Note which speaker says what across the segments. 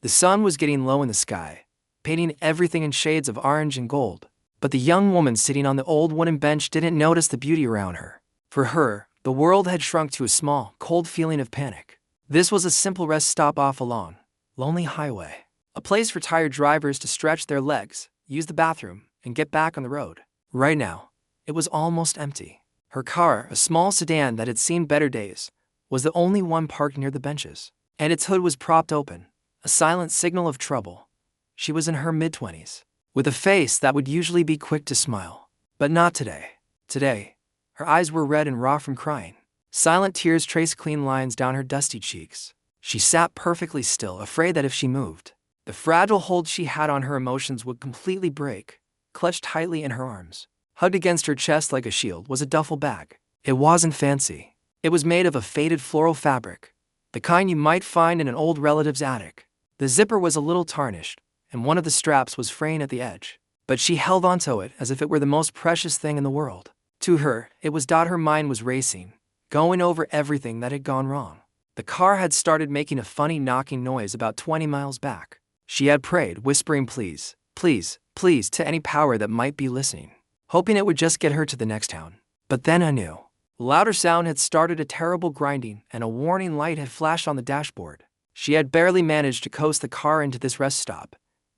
Speaker 1: The sun was getting low in the sky, painting everything in shades of orange and gold. But the young woman sitting on the old wooden bench didn't notice the beauty around her. For her, the world had shrunk to a small, cold feeling of panic. This was a simple rest stop off a long, lonely highway. A place for tired drivers to stretch their legs, use the bathroom, and get back on the road. Right now, it was almost empty. Her car, a small sedan that had seen better days, was the only one parked near the benches. And its hood was propped open, a silent signal of trouble. She was in her mid-20s, with a face that would usually be quick to smile. But not today. Today, her eyes were red and raw from crying. Silent tears traced clean lines down her dusty cheeks. She sat perfectly still, afraid that if she moved, the fragile hold she had on her emotions would completely break. Clutched tightly in her arms, hugged against her chest like a shield, was a duffel bag. It wasn't fancy. It was made of a faded floral fabric, the kind you might find in an old relative's attic. The zipper was a little tarnished, and one of the straps was fraying at the edge. But she held onto it as if it were the most precious thing in the world. To her, it was. Her mind was racing, going over everything that had gone wrong. The car had started making a funny knocking noise about 20 miles back. She had prayed, whispering please, please, please to any power that might be listening, hoping it would just get her to the next town. But then a new, louder sound had started, a terrible grinding, and a warning light had flashed on the dashboard. She had barely managed to coast the car into this rest stop,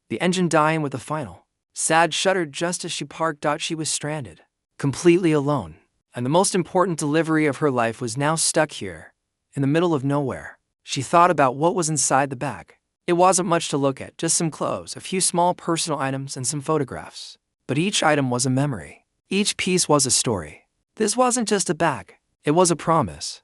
Speaker 1: the engine dying with a final, sad shudder just as she parked. She was stranded, completely alone, and the most important delivery of her life was now stuck here, in the middle of nowhere. She thought about what was inside the bag. It wasn't much to look at, just some clothes, a few small personal items, and some photographs. But each item was a memory. Each piece was a story. This wasn't just a bag. It was a promise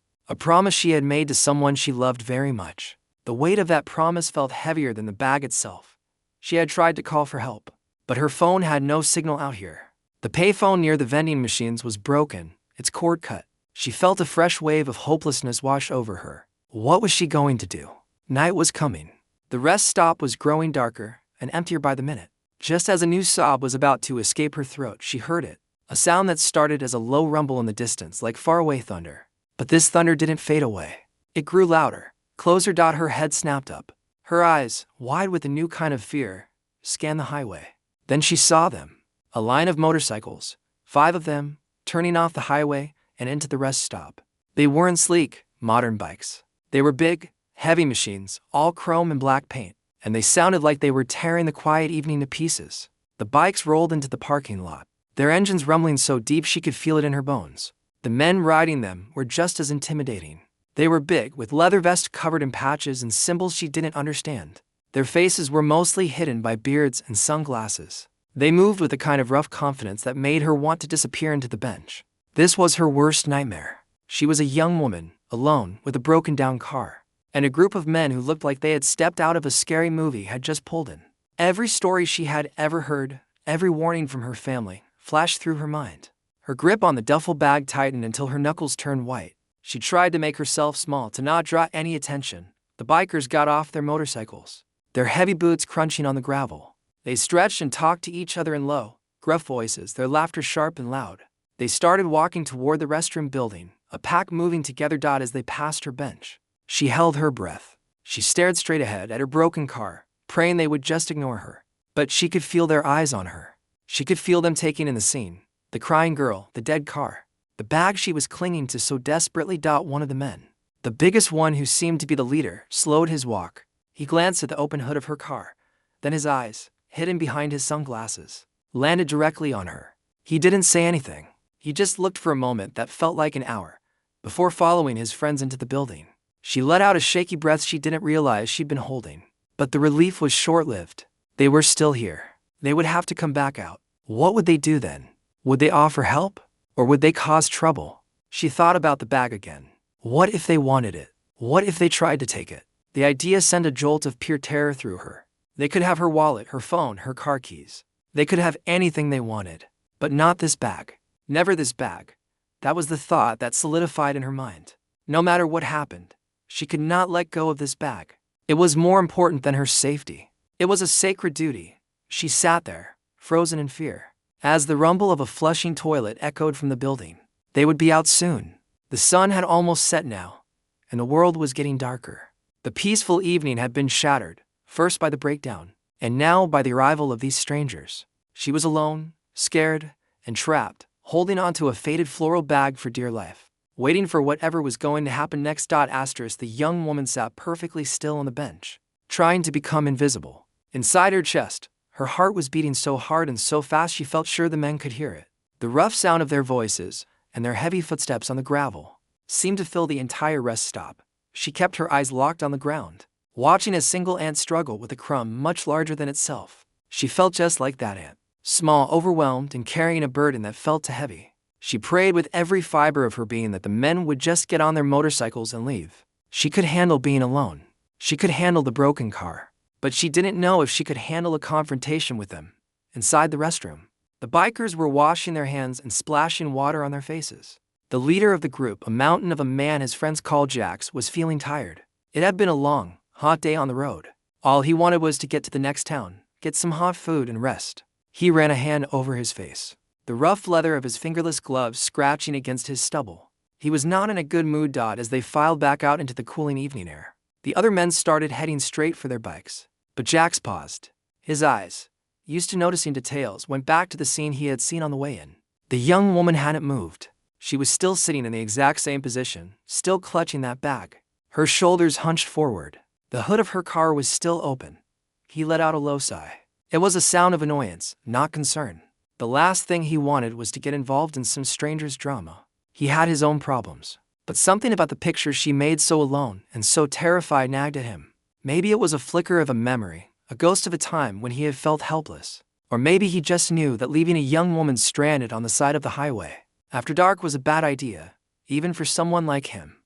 Speaker 1: she had made to someone she loved very much. The weight of that promise felt heavier than the bag itself. She had tried to call for help, but her phone had no signal out here. The payphone near the vending machines was broken, its cord cut. She felt a fresh wave of hopelessness wash over her. What was she going to do? Night was coming. The rest stop was growing darker and emptier by the minute. Just as a new sob was about to escape her throat, she heard it, a sound that started as a low rumble in the distance, like faraway thunder. But this thunder didn't fade away. It grew louder, closer. Her head snapped up. Her eyes, wide with a new kind of fear, scanned the highway. Then she saw them, a line of motorcycles, 5 of them, turning off the highway and into the rest stop. They weren't sleek, modern bikes. They were big, heavy machines, all chrome and black paint, and they sounded like they were tearing the quiet evening to pieces. The bikes rolled into the parking lot, their engines rumbling so deep she could feel it in her bones. The men riding them were just as intimidating. They were big, with leather vests covered in patches and symbols she didn't understand. Their faces were mostly hidden by beards and sunglasses. They moved with a kind of rough confidence that made her want to disappear into the bench. This was her worst nightmare. She was a young woman, alone, with a broken-down car, and a group of men who looked like they had stepped out of a scary movie had just pulled in. Every story she had ever heard, every warning from her family, flashed through her mind. Her grip on the duffel bag tightened until her knuckles turned white. She tried to make herself small to not draw any attention. The bikers got off their motorcycles, their heavy boots crunching on the gravel. They stretched and talked to each other in low, gruff voices, their laughter sharp and loud. They started walking toward the restroom building, a pack moving together. As they passed her bench, she held her breath. She stared straight ahead at her broken car, praying they would just ignore her. But she could feel their eyes on her. She could feel them taking in the scene, the crying girl, the dead car, the bag she was clinging to so desperately. One of the men, the biggest one who seemed to be the leader, slowed his walk. He glanced at the open hood of her car. Then his eyes, hidden behind his sunglasses, landed directly on her. He didn't say anything. He just looked for a moment that felt like an hour, before following his friends into the building. She let out a shaky breath she didn't realize she'd been holding. But the relief was short-lived. They were still here. They would have to come back out. What would they do then? Would they offer help? Or would they cause trouble? She thought about the bag again. What if they wanted it? What if they tried to take it? The idea sent a jolt of pure terror through her. They could have her wallet, her phone, her car keys. They could have anything they wanted. But not this bag. Never this bag. That was the thought that solidified in her mind. No matter what happened, she could not let go of this bag. It was more important than her safety. It was a sacred duty. She sat there, frozen in fear, as the rumble of a flushing toilet echoed from the building. They would be out soon. The sun had almost set now, and the world was getting darker. The peaceful evening had been shattered, first by the breakdown, and now by the arrival of these strangers. She was alone, scared, and trapped, holding onto a faded floral bag for dear life, waiting for whatever was going to happen next. The young woman sat perfectly still on the bench, trying to become invisible. Inside her chest, her heart was beating so hard and so fast she felt sure the men could hear it. The rough sound of their voices and their heavy footsteps on the gravel seemed to fill the entire rest stop. She kept her eyes locked on the ground, watching a single ant struggle with a crumb much larger than itself. She felt just like that ant, small, overwhelmed, and carrying a burden that felt too heavy. She prayed with every fiber of her being that the men would just get on their motorcycles and leave. She could handle being alone. She could handle the broken car. But she didn't know if she could handle a confrontation with them. Inside the restroom, the bikers were washing their hands and splashing water on their faces. The leader of the group, a mountain of a man his friends called Jax, was feeling tired. It had been a long, hot day on the road. All he wanted was to get to the next town, get some hot food, and rest. He ran a hand over his face, the rough leather of his fingerless gloves scratching against his stubble. He was not in a good mood. As they filed back out into the cooling evening air, the other men started heading straight for their bikes. But Jax paused. His eyes, used to noticing details, went back to the scene he had seen on the way in. The young woman hadn't moved. She was still sitting in the exact same position, still clutching that bag, her shoulders hunched forward. The hood of her car was still open. He let out a low sigh. It was a sound of annoyance, not concern. The last thing he wanted was to get involved in some stranger's drama. He had his own problems, but something about the picture she made so alone and so terrified nagged at him. Maybe it was a flicker of a memory, a ghost of a time when he had felt helpless. Or maybe he just knew that leaving a young woman stranded on the side of the highway after dark was a bad idea, even for someone like him.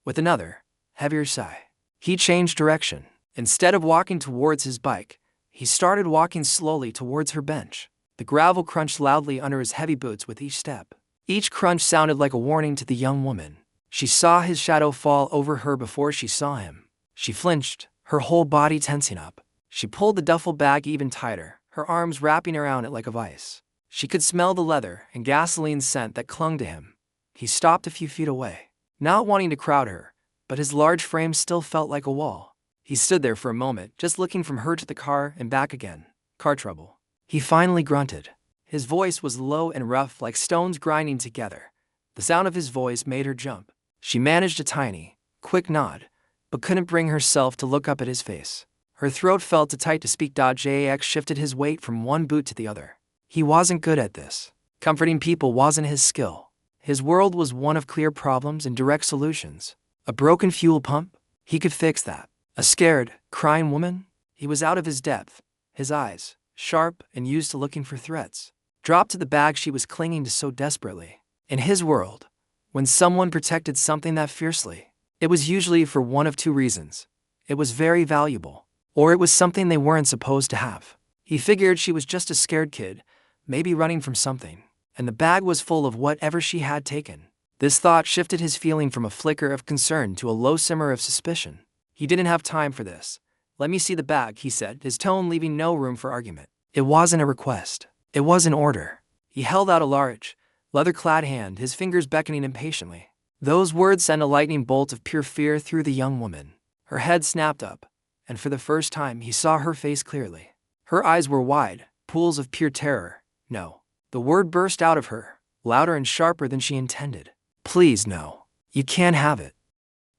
Speaker 1: With another, heavier sigh, he changed direction. Instead of walking towards his bike, he started walking slowly towards her bench. The gravel crunched loudly under his heavy boots with each step. Each crunch sounded like a warning to the young woman. She saw his shadow fall over her before she saw him. She flinched, her whole body tensing up. She pulled the duffel bag even tighter, her arms wrapping around it like a vice. She could smell the leather and gasoline scent that clung to him. He stopped a few feet away, not wanting to crowd her, but his large frame still felt like a wall. He stood there for a moment, just looking from her to the car and back again. Car trouble. He finally grunted. His voice was low and rough, like stones grinding together. The sound of his voice made her jump. She managed a tiny, quick nod, but couldn't bring herself to look up at his face. Her throat felt too tight to speak. Jax shifted his weight from one boot to the other. He wasn't good at this. Comforting people wasn't his skill. His world was one of clear problems and direct solutions. A broken fuel pump? He could fix that. A scared, crying woman? He was out of his depth. His eyes, sharp and used to looking for threats, dropped to the bag she was clinging to so desperately. In his world, when someone protected something that fiercely, it was usually for one of two reasons. It was very valuable, or it was something they weren't supposed to have. He figured she was just a scared kid, maybe running from something, and the bag was full of whatever she had taken. This thought shifted his feeling from a flicker of concern to a low simmer of suspicion. He didn't have time for this. "Let me see the bag," he said, his tone leaving no room for argument. It wasn't a request. It was an order. He held out a large, leather-clad hand, his fingers beckoning impatiently. Those words sent a lightning bolt of pure fear through the young woman. Her head snapped up, and for the first time he saw her face clearly. Her eyes were wide, pools of pure terror. "No." The word burst out of her, louder and sharper than she intended. "Please, no. You can't have it."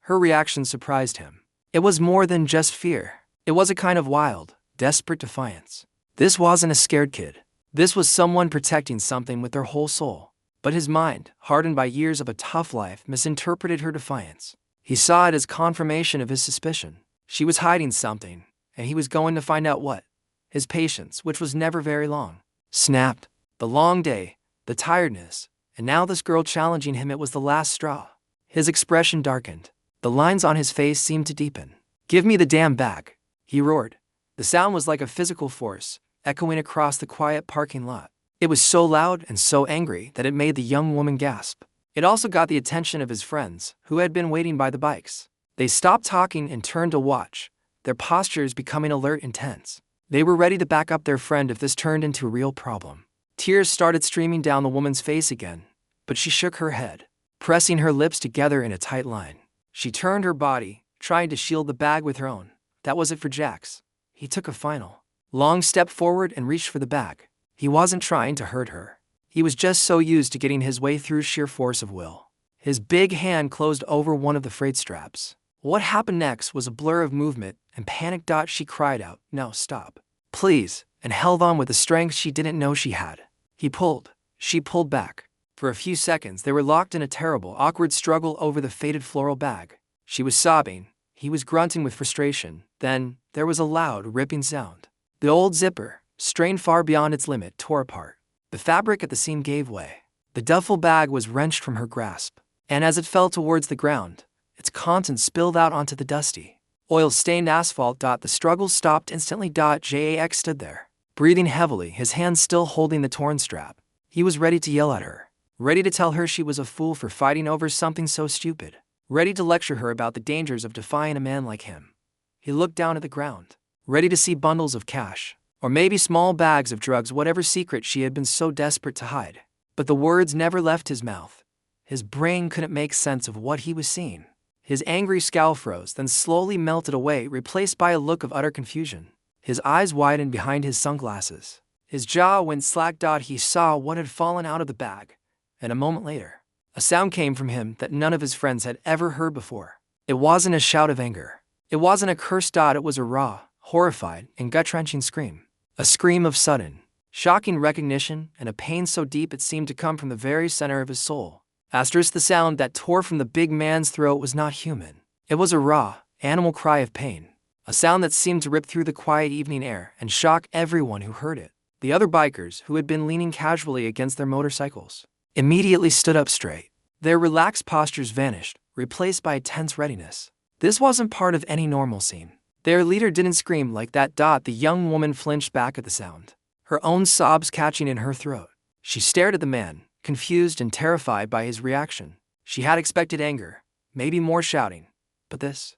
Speaker 1: Her reaction surprised him. It was more than just fear. It was a kind of wild, desperate defiance. This wasn't a scared kid. This was someone protecting something with their whole soul. But his mind, hardened by years of a tough life, misinterpreted her defiance. He saw it as confirmation of his suspicion. She was hiding something, and he was going to find out what. His patience, which was never very long, snapped. The long day, the tiredness, and now this girl challenging him, it was the last straw. His expression darkened. The lines on his face seemed to deepen. "Give me the damn bag," he roared. The sound was like a physical force, echoing across the quiet parking lot. It was so loud and so angry that it made the young woman gasp. It also got the attention of his friends, who had been waiting by the bikes. They stopped talking and turned to watch, their postures becoming alert and tense. They were ready to back up their friend if this turned into a real problem. Tears started streaming down the woman's face again, but she shook her head, pressing her lips together in a tight line. She turned her body, trying to shield the bag with her own. That was it for Jax. He took a final, long step forward and reached for the bag. He wasn't trying to hurt her. He was just so used to getting his way through sheer force of will. His big hand closed over one of the freight straps. What happened next was a blur of movement and panic. She cried out, "No, stop. Please," and held on with a strength she didn't know she had. He pulled. She pulled back. For a few seconds, they were locked in a terrible, awkward struggle over the faded floral bag. She was sobbing. He was grunting with frustration. Then, there was a loud, ripping sound. The old zipper, strained far beyond its limit, tore apart. The fabric at the seam gave way. The duffel bag was wrenched from her grasp, and as it fell towards the ground, its contents spilled out onto the dusty, oil-stained asphalt. The struggle stopped instantly. Jax stood there, breathing heavily, his hands still holding the torn strap. He was ready to yell at her, ready to tell her she was a fool for fighting over something so stupid, ready to lecture her about the dangers of defying a man like him. He looked down at the ground, ready to see bundles of cash, or maybe small bags of drugs, whatever secret she had been so desperate to hide. But the words never left his mouth. His brain couldn't make sense of what he was seeing. His angry scowl froze, then slowly melted away, replaced by a look of utter confusion. His eyes widened behind his sunglasses. His jaw went slack. He saw what had fallen out of the bag, and a moment later, a sound came from him that none of his friends had ever heard before. It wasn't a shout of anger. It wasn't a curse. It was a raw, horrified, and gut-wrenching scream. A scream of sudden, shocking recognition and a pain so deep it seemed to come from the very center of his soul. The sound that tore from the big man's throat was not human. It was a raw, animal cry of pain. A sound that seemed to rip through the quiet evening air and shock everyone who heard it. The other bikers, who had been leaning casually against their motorcycles, immediately stood up straight. Their relaxed postures vanished, replaced by a tense readiness. This wasn't part of any normal scene. Their leader didn't scream like that. The young woman flinched back at the sound, her own sobs catching in her throat. She stared at the man, confused and terrified by his reaction. She had expected anger, maybe more shouting. But this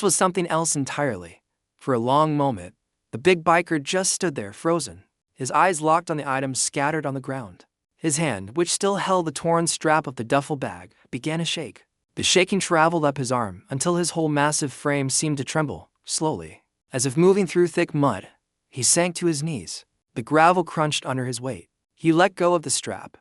Speaker 1: was something else entirely. For a long moment, the big biker just stood there, frozen, his eyes locked on the items scattered on the ground. His hand, which still held the torn strap of the duffel bag, began to shake. The shaking traveled up his arm until his whole massive frame seemed to tremble, slowly, as if moving through thick mud. He sank to his knees. The gravel crunched under his weight. He let go of the strap,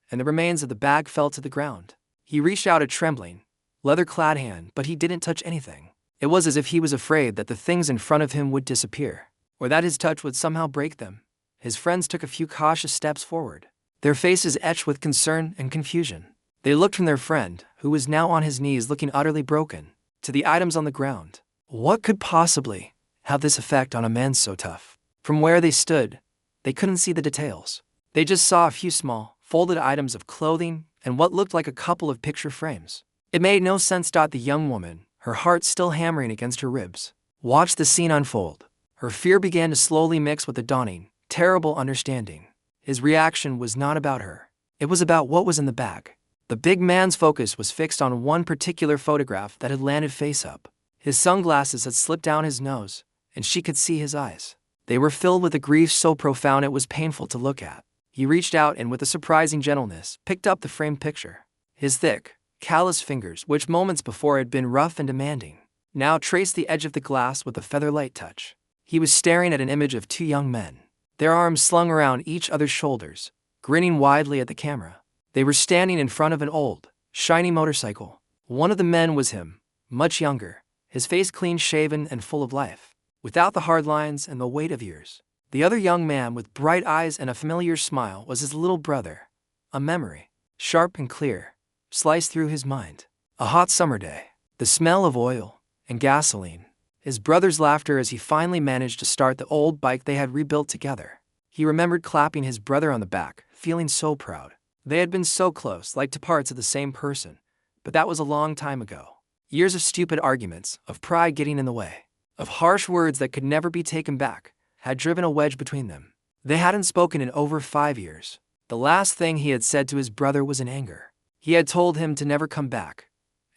Speaker 1: and the remains of the bag fell to the ground. He reached out a trembling, leather-clad hand, but he didn't touch anything. It was as if he was afraid that the things in front of him would disappear, or that his touch would somehow break them. His friends took a few cautious steps forward, their faces etched with concern and confusion. They looked from their friend, who was now on his knees looking utterly broken, to the items on the ground. What could possibly have this effect on a man so tough? From where they stood, they couldn't see the details. They just saw a few small, folded items of clothing and what looked like a couple of picture frames. It made no sense. The young woman, her heart still hammering against her ribs, watched the scene unfold. Her fear began to slowly mix with the dawning, terrible understanding. His reaction was not about her. It was about what was in the bag. The big man's focus was fixed on one particular photograph that had landed face up. His sunglasses had slipped down his nose, and she could see his eyes. They were filled with a grief so profound it was painful to look at. He reached out and with a surprising gentleness, picked up the framed picture. His thick, callous fingers, which moments before had been rough and demanding, now traced the edge of the glass with a feather-light touch. He was staring at an image of two young men, their arms slung around each other's shoulders, grinning widely at the camera. They were standing in front of an old, shiny motorcycle. One of the men was him, much younger, his face clean-shaven and full of life, without the hard lines and the weight of years. The other young man with bright eyes and a familiar smile was his little brother, a memory, sharp and clear, sliced through his mind. A hot summer day, the smell of oil and gasoline, his brother's laughter as he finally managed to start the old bike they had rebuilt together. He remembered clapping his brother on the back, feeling so proud. They had been so close, like two parts of the same person, but that was a long time ago. Years of stupid arguments, of pride getting in the way, of harsh words that could never be taken back, had driven a wedge between them. They hadn't spoken in over 5 years. The last thing he had said to his brother was in anger. He had told him to never come back.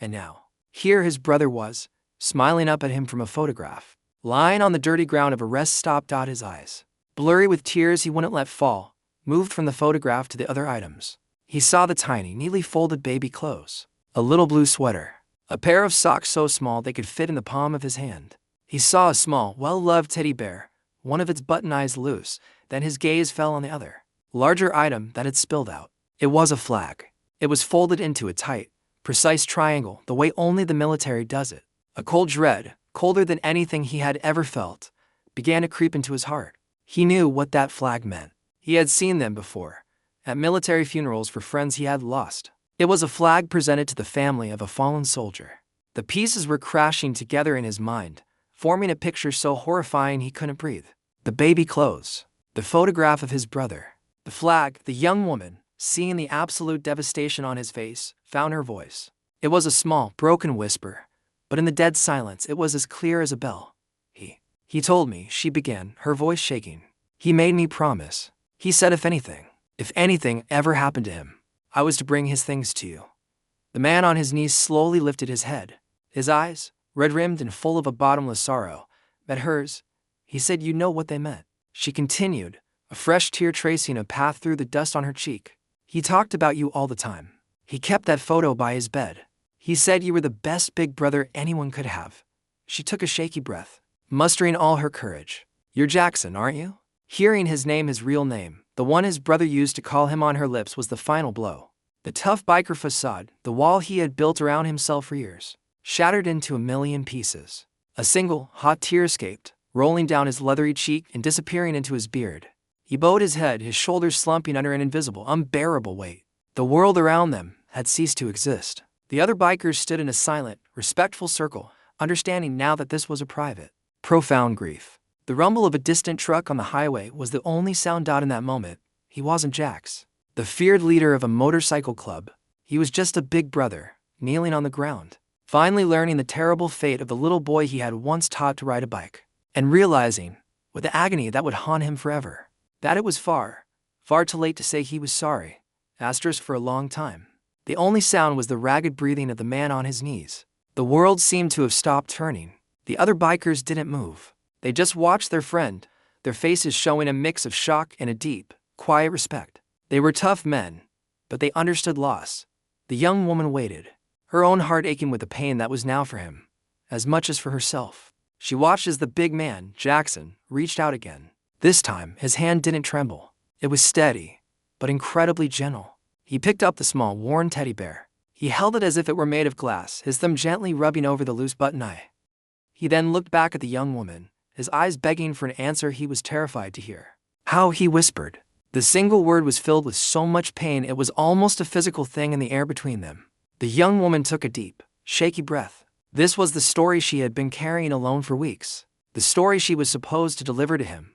Speaker 1: And now, here his brother was, smiling up at him from a photograph, lying on the dirty ground of a rest stop. His eyes, blurry with tears he wouldn't let fall, moved from the photograph to the other items. He saw the tiny, neatly folded baby clothes, a little blue sweater, a pair of socks so small they could fit in the palm of his hand. He saw a small, well-loved teddy bear, one of its button eyes loose, then his gaze fell on the other, larger item that had spilled out. It was a flag. It was folded into a tight, precise triangle the way only the military does it. A cold dread, colder than anything he had ever felt, began to creep into his heart. He knew what that flag meant. He had seen them before, at military funerals for friends he had lost. It was a flag presented to the family of a fallen soldier. The pieces were crashing together in his mind, forming a picture so horrifying he couldn't breathe. The baby clothes, the photograph of his brother, the flag. The young woman, seeing the absolute devastation on his face, found her voice. It was a small, broken whisper, but in the dead silence it was as clear as a bell. He told me, she began, her voice shaking. He made me promise. He said if anything ever happened to him, I was to bring his things to you. The man on his knees slowly lifted his head. His eyes, red-rimmed and full of a bottomless sorrow, met hers. He said, you know what they meant. She continued, a fresh tear tracing a path through the dust on her cheek. He talked about you all the time. He kept that photo by his bed. He said you were the best big brother anyone could have. She took a shaky breath, mustering all her courage. You're Jackson, aren't you? Hearing his name, his real name, the one his brother used to call him, on her lips was the final blow. The tough biker facade, the wall he had built around himself for years, shattered into a million pieces. A single, hot tear escaped, rolling down his leathery cheek and disappearing into his beard. He bowed his head, his shoulders slumping under an invisible, unbearable weight. The world around them had ceased to exist. The other bikers stood in a silent, respectful circle, understanding now that this was a private, profound grief. The rumble of a distant truck on the highway was the only sound out in that moment. He wasn't Jax, the feared leader of a motorcycle club. He was just a big brother, kneeling on the ground, finally learning the terrible fate of the little boy he had once taught to ride a bike, and realizing, with the agony that would haunt him forever, that it was far, far too late to say he was sorry. Asterisk for a long time. The only sound was the ragged breathing of the man on his knees. The world seemed to have stopped turning. The other bikers didn't move. They just watched their friend, their faces showing a mix of shock and a deep, quiet respect. They were tough men, but they understood loss. The young woman waited, her own heart aching with the pain that was now for him, as much as for herself. She watched as the big man, Jackson, reached out again. This time, his hand didn't tremble. It was steady, but incredibly gentle. He picked up the small, worn teddy bear. He held it as if it were made of glass, his thumb gently rubbing over the loose button eye. He then looked back at the young woman, his eyes begging for an answer he was terrified to hear. How, he whispered. The single word was filled with so much pain it was almost a physical thing in the air between them. The young woman took a deep, shaky breath. This was the story she had been carrying alone for weeks. The story she was supposed to deliver to him.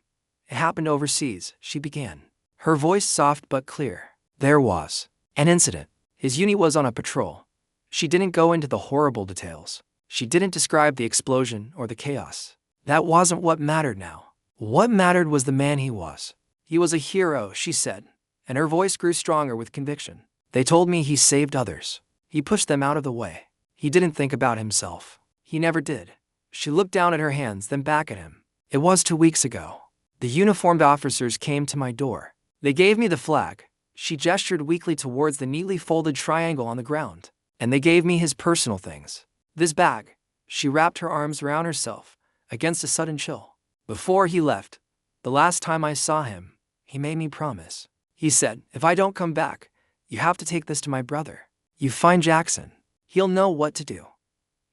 Speaker 1: It happened overseas, she began, her voice soft but clear. There was an incident. His unit was on a patrol. She didn't go into the horrible details. She didn't describe the explosion or the chaos. That wasn't what mattered now. What mattered was the man he was. He was a hero, she said, and her voice grew stronger with conviction. They told me he saved others. He pushed them out of the way. He didn't think about himself. He never did. She looked down at her hands, then back at him. It was 2 weeks ago. The uniformed officers came to my door. They gave me the flag. She gestured weakly towards the neatly folded triangle on the ground. And they gave me his personal things. This bag. She wrapped her arms around herself, against a sudden chill. Before he left, the last time I saw him, he made me promise. He said, if I don't come back, you have to take this to my brother. You find Jackson. He'll know what to do.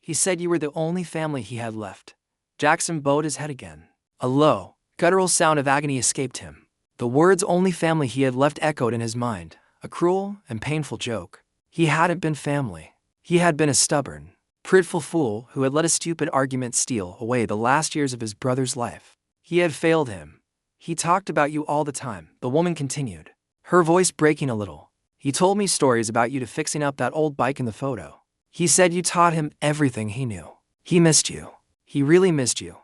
Speaker 1: He said you were the only family he had left. Jackson bowed his head again. A low, guttural sound of agony escaped him. The words only family he had left echoed in his mind, a cruel and painful joke. He hadn't been family. He had been a stubborn, prideful fool who had let a stupid argument steal away the last years of his brother's life. He had failed him. He talked about you all the time, the woman continued, her voice breaking a little. He told me stories about you to fixing up that old bike in the photo. He said you taught him everything he knew. He missed you. He really missed you.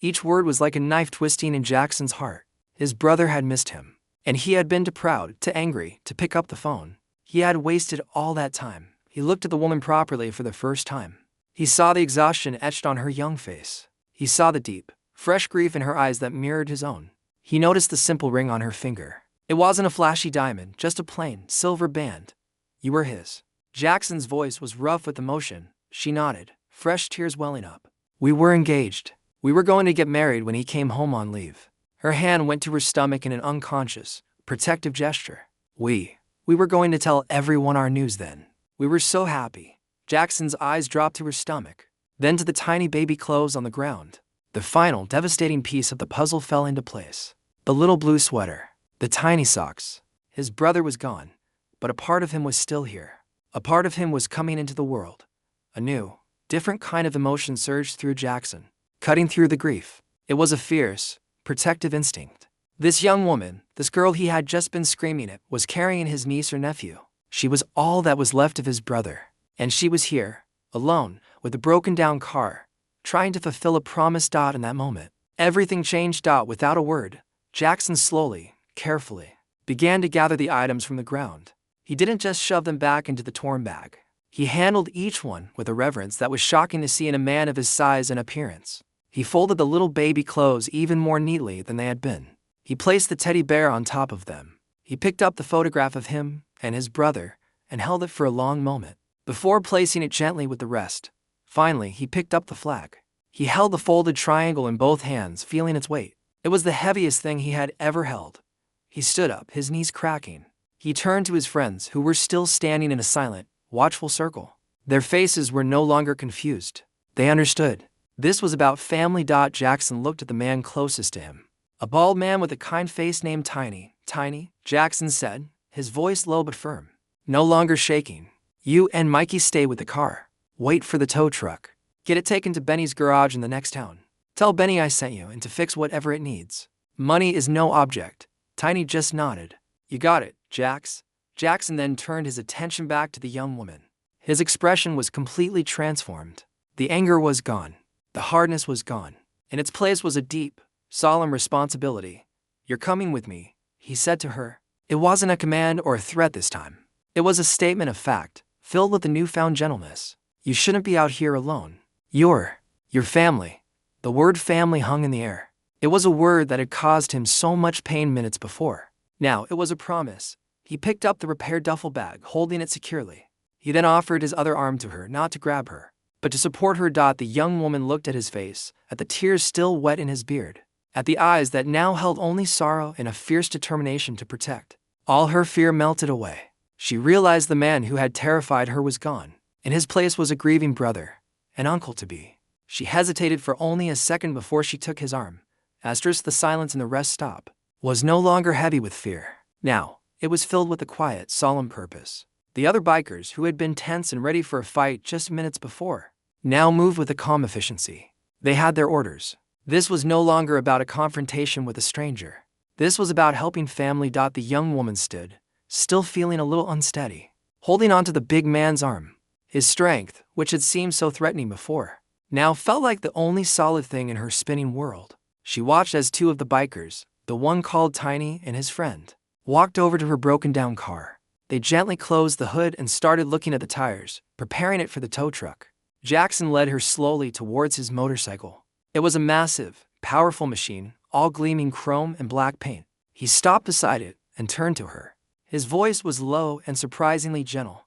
Speaker 1: Each word was like a knife twisting in Jackson's heart. His brother had missed him, and he had been too proud, too angry, to pick up the phone. He had wasted all that time. He looked at the woman properly for the first time. He saw the exhaustion etched on her young face. He saw the deep, fresh grief in her eyes that mirrored his own. He noticed the simple ring on her finger. It wasn't a flashy diamond, just a plain, silver band. You were his. Jackson's voice was rough with emotion. She nodded, fresh tears welling up. We were engaged. We were going to get married when he came home on leave. Her hand went to her stomach in an unconscious, protective gesture. We were going to tell everyone our news then. We were so happy. Jackson's eyes dropped to her stomach, then to the tiny baby clothes on the ground. The final devastating piece of the puzzle fell into place. The little blue sweater, the tiny socks. His brother was gone, but a part of him was still here. A part of him was coming into the world. A new, different kind of emotion surged through Jackson, cutting through the grief. It was a fierce, protective instinct. This young woman, this girl he had just been screaming at, was carrying his niece or nephew. She was all that was left of his brother. And she was here, alone, with a broken-down car, trying to fulfill a promise. In that moment, everything changed. Without a word, Jackson slowly, carefully, began to gather the items from the ground. He didn't just shove them back into the torn bag. He handled each one with a reverence that was shocking to see in a man of his size and appearance. He folded the little baby clothes even more neatly than they had been. He placed the teddy bear on top of them. He picked up the photograph of him and his brother and held it for a long moment, before placing it gently with the rest. Finally, he picked up the flag. He held the folded triangle in both hands, feeling its weight. It was the heaviest thing he had ever held. He stood up, his knees cracking. He turned to his friends, who were still standing in a silent, watchful circle. Their faces were no longer confused. They understood. This was about family. Jackson looked at the man closest to him. A bald man with a kind face named Tiny. Tiny, Jackson said, his voice low but firm, no longer shaking. You and Mikey stay with the car. Wait for the tow truck. Get it taken to Benny's garage in the next town. Tell Benny I sent you and to fix whatever it needs. Money is no object. Tiny just nodded. You got it, Jax. Jackson then turned his attention back to the young woman. His expression was completely transformed. The anger was gone. The hardness was gone. In its place was a deep, solemn responsibility. You're coming with me, he said to her. It wasn't a command or a threat this time. It was a statement of fact, filled with a newfound gentleness. You shouldn't be out here alone. Your family. The word family hung in the air. It was a word that had caused him so much pain minutes before. Now it was a promise. He picked up the repaired duffel bag, holding it securely. He then offered his other arm to her, not to grab her, but to support her. The young woman looked at his face, at the tears still wet in his beard, at the eyes that now held only sorrow and a fierce determination to protect. All her fear melted away. She realized the man who had terrified her was gone. In his place was a grieving brother, an uncle-to-be. She hesitated for only a second before she took his arm. Asterisk, the silence in the rest stop was no longer heavy with fear. Now, it was filled with a quiet, solemn purpose. The other bikers, who had been tense and ready for a fight just minutes before, now moved with a calm efficiency. They had their orders. This was no longer about a confrontation with a stranger. This was about helping family. The young woman stood, still feeling a little unsteady, holding onto the big man's arm. His strength, which had seemed so threatening before, now felt like the only solid thing in her spinning world. She watched as two of the bikers, the one called Tiny and his friend, walked over to her broken-down car. They gently closed the hood and started looking at the tires, preparing it for the tow truck. Jackson led her slowly towards his motorcycle. It was a massive, powerful machine, all gleaming chrome and black paint. He stopped beside it and turned to her. His voice was low and surprisingly gentle.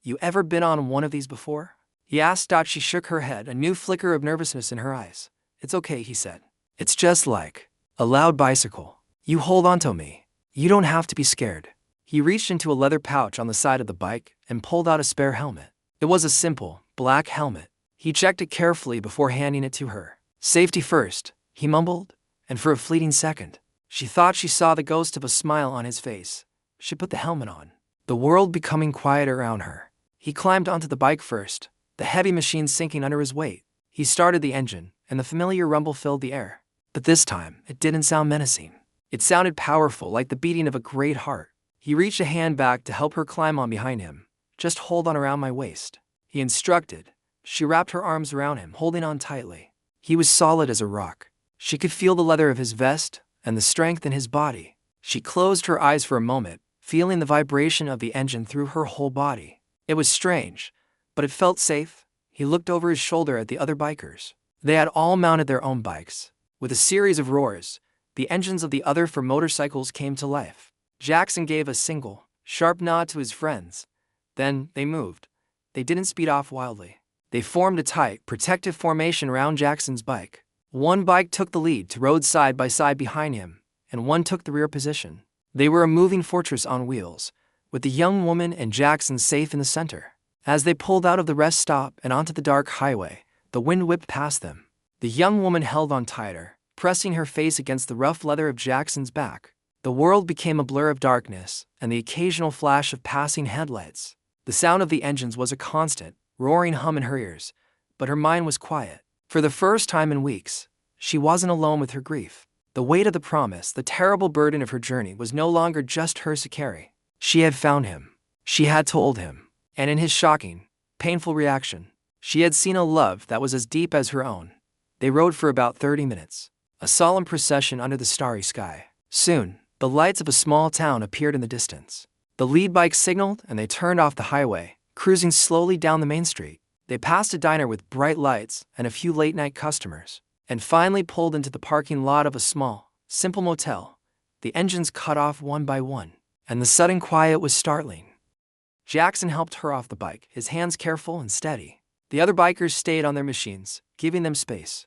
Speaker 1: You ever been on one of these before? He asked. She shook her head, a new flicker of nervousness in her eyes. It's okay, he said. It's just like a loud bicycle. You hold onto me. You don't have to be scared. He reached into a leather pouch on the side of the bike and pulled out a spare helmet. It was a simple, black helmet. He checked it carefully before handing it to her. Safety first, he mumbled, and for a fleeting second, she thought she saw the ghost of a smile on his face. She put the helmet on, the world becoming quiet around her. He climbed onto the bike first, the heavy machine sinking under his weight. He started the engine, and the familiar rumble filled the air. But this time, it didn't sound menacing. It sounded powerful, like the beating of a great heart. He reached a hand back to help her climb on behind him. Just hold on around my waist, he instructed. She wrapped her arms around him, holding on tightly. He was solid as a rock. She could feel the leather of his vest and the strength in his body. She closed her eyes for a moment, feeling the vibration of the engine through her whole body. It was strange, but it felt safe. He looked over his shoulder at the other bikers. They had all mounted their own bikes. With a series of roars, the engines of the other four motorcycles came to life. Jackson gave a single, sharp nod to his friends. Then, they moved. They didn't speed off wildly. They formed a tight, protective formation around Jackson's bike. One bike took the lead to rode side by side behind him, and one took the rear position. They were a moving fortress on wheels, with the young woman and Jackson safe in the center. As they pulled out of the rest stop and onto the dark highway, the wind whipped past them. The young woman held on tighter, pressing her face against the rough leather of Jackson's back. The world became a blur of darkness and the occasional flash of passing headlights. The sound of the engines was a constant, roaring hum in her ears, but her mind was quiet. For the first time in weeks, she wasn't alone with her grief. The weight of the promise, the terrible burden of her journey was no longer just hers to carry. She had found him. She had told him. And in his shocking, painful reaction, she had seen a love that was as deep as her own. They rode for about 30 minutes, a solemn procession under the starry sky. Soon, the lights of a small town appeared in the distance. The lead bike signaled and they turned off the highway, cruising slowly down the main street. They passed a diner with bright lights and a few late-night customers, and finally pulled into the parking lot of a small, simple motel. The engines cut off one by one, and the sudden quiet was startling. Jackson helped her off the bike, his hands careful and steady. The other bikers stayed on their machines, giving them space.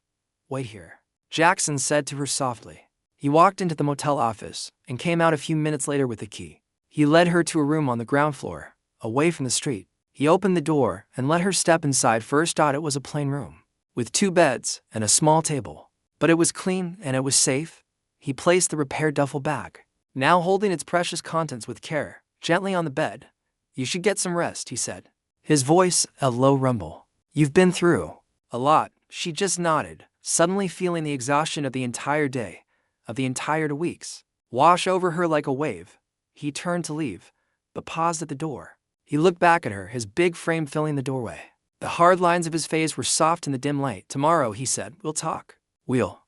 Speaker 1: "Wait here," Jackson said to her softly. He walked into the motel office and came out a few minutes later with the key. He led her to a room on the ground floor, away from the street. He opened the door and let her step inside. First thought it was a plain room, with 2 beds and a small table. But it was clean and it was safe. He placed the repaired duffel bag, now holding its precious contents with care, gently on the bed. "You should get some rest," he said, his voice a low rumble. "You've been through a lot." She just nodded, suddenly feeling the exhaustion of the entire day, of the entire weeks, wash over her like a wave. He turned to leave, but paused at the door. He looked back at her, his big frame filling the doorway. The hard lines of his face were soft in the dim light. "Tomorrow," he said, "we'll talk. We'll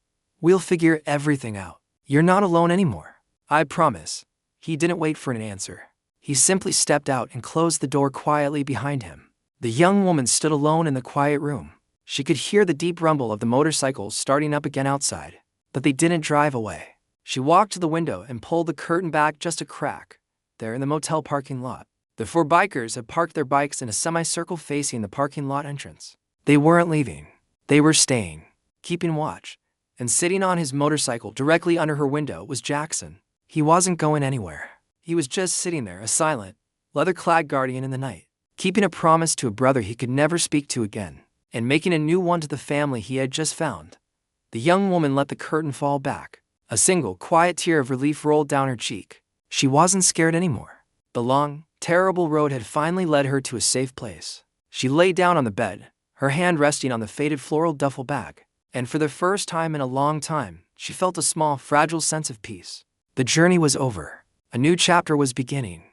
Speaker 1: figure everything out. You're not alone anymore. I promise." He didn't wait for an answer. He simply stepped out and closed the door quietly behind him. The young woman stood alone in the quiet room. She could hear the deep rumble of the motorcycles starting up again outside, but they didn't drive away. She walked to the window and pulled the curtain back just a crack. There in the motel parking lot, the 4 bikers had parked their bikes in a semicircle facing the parking lot entrance. They weren't leaving. They were staying, keeping watch. And sitting on his motorcycle directly under her window was Jackson. He wasn't going anywhere. He was just sitting there, a silent, leather-clad guardian in the night, keeping a promise to a brother he could never speak to again, and making a new one to the family he had just found. The young woman let the curtain fall back. A single, quiet tear of relief rolled down her cheek. She wasn't scared anymore. The long, terrible road had finally led her to a safe place. She lay down on the bed, her hand resting on the faded floral duffel bag, and for the first time in a long time, she felt a small, fragile sense of peace. The journey was over. A new chapter was beginning.